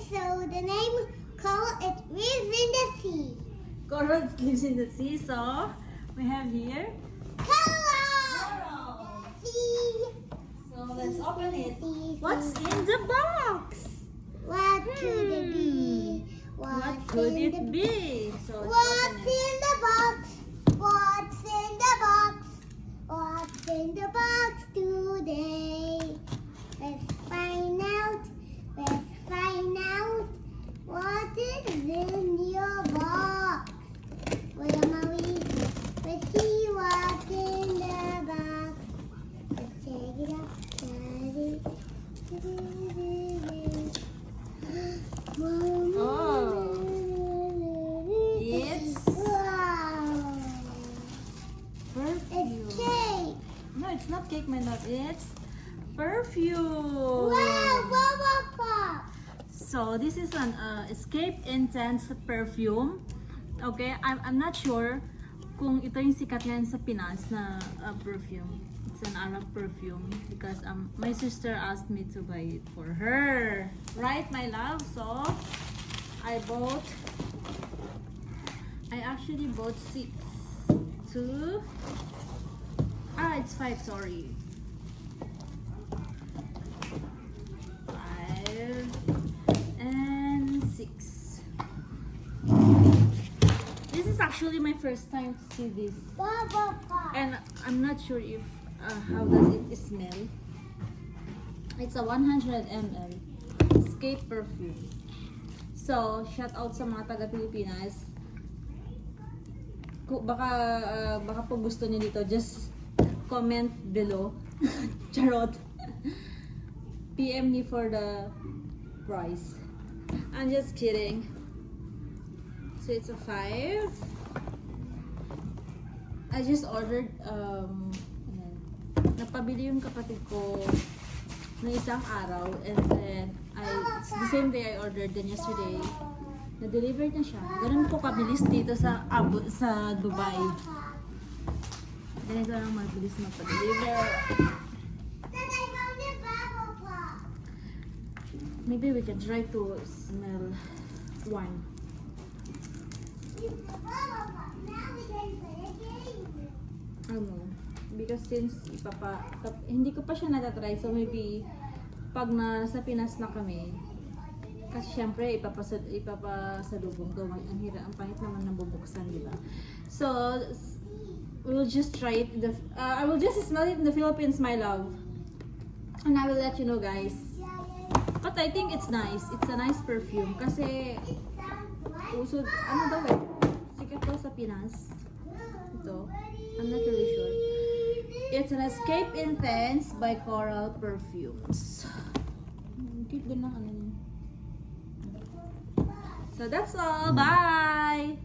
so the name Coral, it lives in the sea. Coral lives in the sea, so we have here. Coral! Sea. So let's open it. Sea, What's sea. in the box? What could it be? What could in it the- be? So let's What's open it. in the box? What's in the box? What's in the box today? Let's find out. Let's find out. What is in your box? Where am we? Let's see what's in the box. Let's check it out. It's Wow. perfume. It's cake. No, it's not cake, my love. It's perfume. Wow, bubble pop. So this is an Escape Intense perfume. Okay, I'm not sure kung ito yung sikat ngayon sa Pinas na perfume. It's an Arab perfume because my sister asked me to buy it for her. Right, my love? So I actually bought 6. 2. It's 5, sorry. 5 and 6. This is actually my first time to see this, Bubble pop. and I'm not sure if how does it smell. It's a 100 ml Escape perfume. So shout out sa mga taga Pilipinas. Baka po gusto niyo dito, just comment below. Charot. PM me for the price. I'm just kidding. So it's a 5. I just ordered ayan. Napabili yung kapatid ko na isang araw, and then it's the same day I ordered, then yesterday na-deliver na siya. Ganun po kabilis dito sa Dubai. Ganito lang mabilis magpa-deliver. Then I found a bubble pop. Maybe we can try to smell one. It's a bubble pop. Now we can play a game. Because since hindi ko pa siya natatry, so maybe pag nasa Pinas na kami, kasi syempre ipapasalubong ko, ang pangit naman ng bubuksan, di ba? So we'll just try it I will just smell it in the Philippines, my love, and I will let you know, guys. But I think it's nice. It's a nice perfume kasi usod, sikat daw sa Pinas ito. I'm not really sure. It's an Escape Intense by Coral Perfumes. Cute din lang ano niya. So that's all. Bye!